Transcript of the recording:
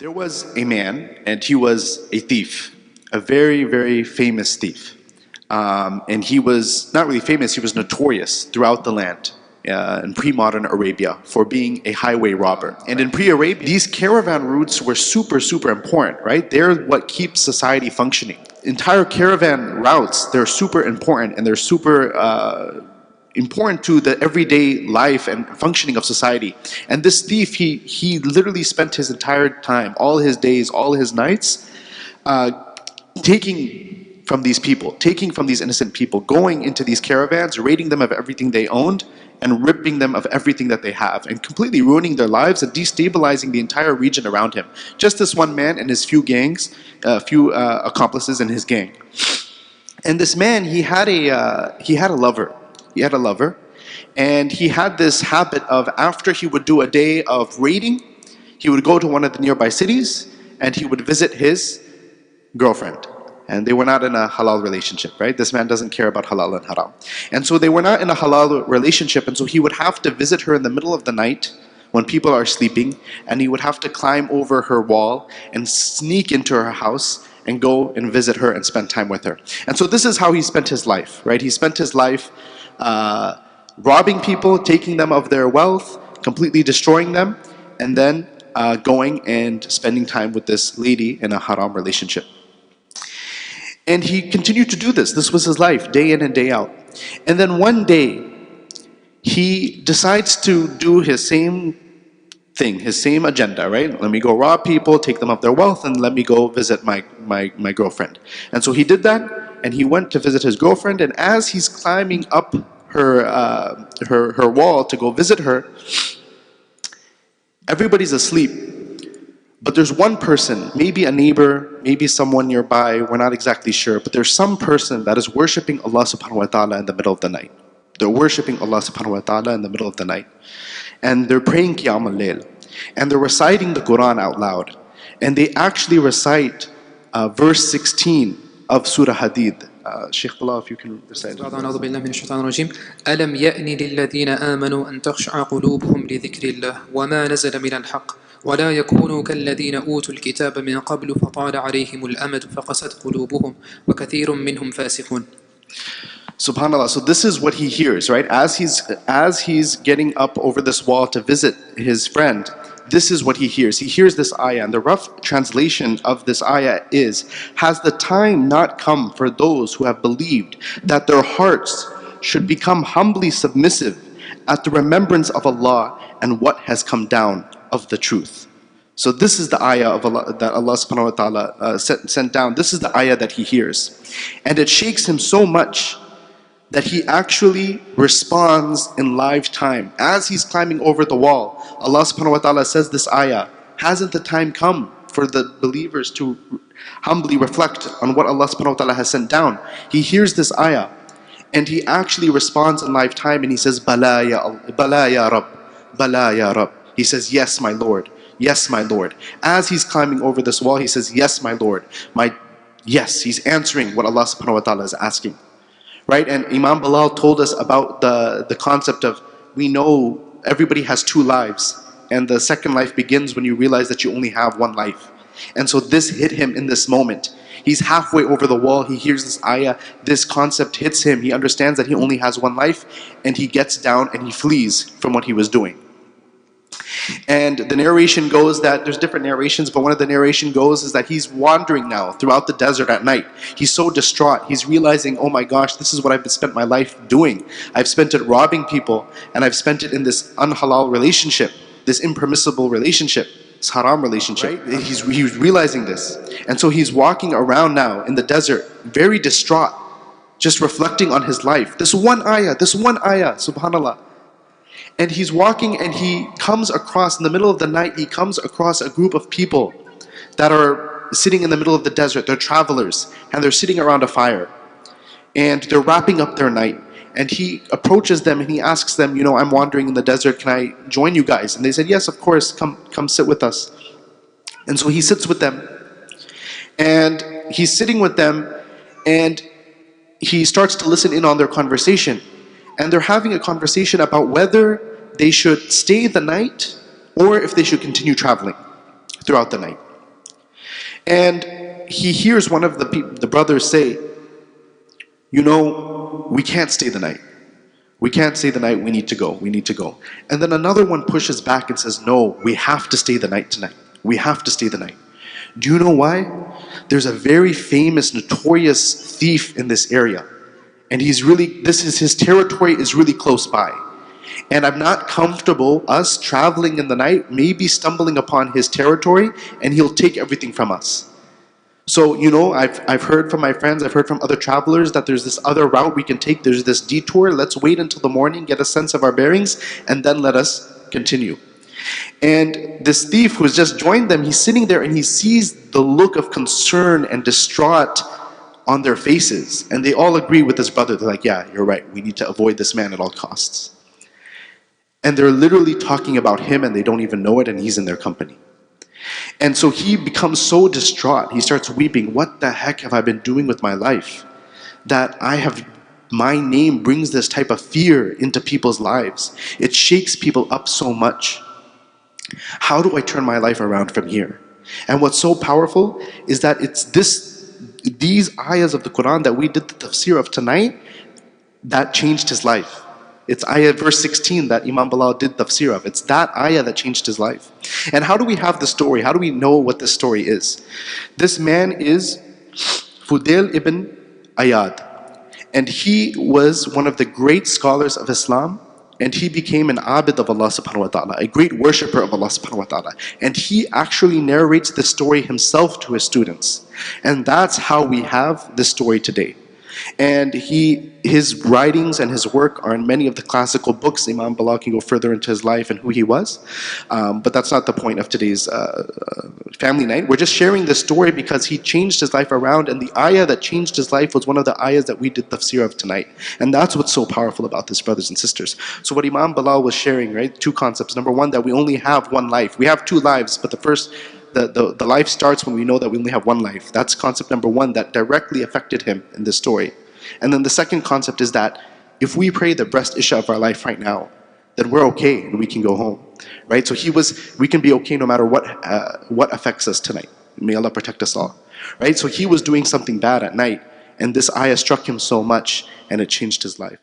There was a man, and he was a thief, a very, very famous thief. And he was not really famous, he was notorious throughout the land in pre-modern Arabia for being a highway robber. And in pre-Arabia, these caravan routes were super, super important, right? They're what keeps society functioning. Entire caravan routes, they're super important, and they're super important to the everyday life and functioning of society. And this thief, he literally spent his entire time, all his days, all his nights, taking from these people, taking from these innocent people, going into these caravans, raiding them of everything they owned, and ripping them of everything that they have, and completely ruining their lives and destabilizing the entire region around him. Just this one man and his few gangs, few accomplices in his gang. And this man, he had a lover. He had a lover, and he had this habit of, after he would do a day of raiding, he would go to one of the nearby cities and he would visit his girlfriend. And they were not in a halal relationship, right? This man doesn't care about halal and haram. And so they were not in a halal relationship, and so he would have to visit her in the middle of the night when people are sleeping, and he would have to climb over her wall and sneak into her house and go and visit her and spend time with her. And so this is how he spent his life, right? He spent his life robbing people, taking them of their wealth, completely destroying them, and then going and spending time with this lady in a haram relationship. And he continued to do this. This was his life, day in and day out. And then one day, he decides to do his same thing, his same agenda, right? Let me go rob people, take them of their wealth, and let me go visit my girlfriend. And so he did that, and he went to visit his girlfriend, and as he's climbing up her wall to go visit her, everybody's asleep. But there's one person, maybe a neighbor, maybe someone nearby, we're not exactly sure, but there's some person that is worshipping Allah subhanahu wa ta'ala in the middle of the night. They're worshipping Allah subhanahu wa ta'ala in the middle of the night. And they're praying Qiyam al-Layl. And they're reciting the Quran out loud. And they actually recite verse 16 of Surah Hadid. Shaykh Bilal, if you can recite. أعوذ بالله من الشيطان الرجيم. ألم يأن للذين آمنوا أن تخشع قلوبهم لذكر الله وما نزل من الحق ولا يكونوا كالذين أوتوا الكتاب من قبل فطال عليهم الأمد فقست قلوبهم وكثير منهم فاسقون. SubhanAllah. So this is what he hears, right? As he's getting up over this wall to visit his friend, this is what he hears. He hears this ayah, and the rough translation of this ayah is, has the time not come for those who have believed that their hearts should become humbly submissive at the remembrance of Allah and what has come down of the truth? So this is the ayah of Allah, that Allah subhanahu wa ta'ala sent down. This is the ayah that he hears. And it shakes him so much that he actually responds in live time. As he's climbing over the wall, Allah subhanahu wa ta'ala says this ayah, hasn't the time come for the believers to humbly reflect on what Allah subhanahu wa ta'ala has sent down? He hears this ayah, and he actually responds in live time, and he says, Bala ya Rabb, Bala ya Rabb. He says, yes, my Lord, yes, my Lord. As he's climbing over this wall, he says, yes, my Lord. Yes, he's answering what Allah subhanahu wa ta'ala is asking. Right? And Imam Bilal told us about the concept of, we know everybody has two lives, and the second life begins when you realize that you only have one life. And so this hit him in this moment. He's halfway over the wall, he hears this ayah, this concept hits him, he understands that he only has one life, and he gets down and he flees from what he was doing. And the narration goes that, there's different narrations, but one of the narration goes is that he's wandering now throughout the desert at night. He's so distraught, he's realizing, oh my gosh, this is what I've spent my life doing. I've spent it robbing people, and I've spent it in this unhalal relationship, this impermissible relationship, this haram relationship. Right? He was realizing this. And so he's walking around now in the desert, very distraught, just reflecting on his life. This one ayah, subhanAllah. And he's walking, and he comes across, in the middle of the night, he comes across a group of people that are sitting in the middle of the desert. They're travelers, and they're sitting around a fire. And they're wrapping up their night. And he approaches them and he asks them, you know, I'm wandering in the desert, can I join you guys? And they said, yes, of course, come sit with us. And so he sits with them. And he's sitting with them, and he starts to listen in on their conversation. And they're having a conversation about whether they should stay the night or if they should continue traveling throughout the night. And he hears one of the brothers say, you know, we can't stay the night. We can't stay the night, we need to go, we need to go. And then another one pushes back and says, no, we have to stay the night tonight. We have to stay the night. Do you know why? There's a very famous, notorious thief in this area. And his territory is really close by. And I'm not comfortable us traveling in the night, maybe stumbling upon his territory, and he'll take everything from us. So, you know, I've heard from my friends, I've heard from other travelers that there's this other route we can take, there's this detour, let's wait until the morning, get a sense of our bearings, and then let us continue. And this thief who's just joined them, he's sitting there and he sees the look of concern and distraught on their faces. And they all agree with this brother, they're like, yeah, you're right, we need to avoid this man at all costs. And they're literally talking about him and they don't even know it, and he's in their company. And so he becomes so distraught, he starts weeping, what the heck have I been doing with my life? That my name brings this type of fear into people's lives. It shakes people up so much. How do I turn my life around from here? And what's so powerful is that it's these ayahs of the Quran that we did the tafsir of tonight that changed his life. It's ayah verse 16 that Imam Bilal did tafsir of. It's that ayah that changed his life. And how do we have the story? How do we know what this story is? This man is Fudayl ibn Iyadh. And he was one of the great scholars of Islam. And he became an abid of Allah subhanahu wa ta'ala, a great worshipper of Allah subhanahu wa ta'ala. And he actually narrates the story himself to his students. And that's how we have this story today. And his writings and his work are in many of the classical books. Imam Bilal can go further into his life and who he was. But that's not the point of today's family night. We're just sharing this story because he changed his life around, and the ayah that changed his life was one of the ayahs that we did tafsir of tonight. And that's what's so powerful about this, brothers and sisters. So what Imam Bilal was sharing, right? Two concepts. Number one, that we only have one life. We have two lives, but the life starts when we know that we only have one life. That's concept number one that directly affected him in this story. And then the second concept is that if we pray the best isha of our life right now, then we're okay and we can go home, right? So we can be okay no matter what affects us tonight. May Allah protect us all, right? So he was doing something bad at night, and this ayah struck him so much, and it changed his life.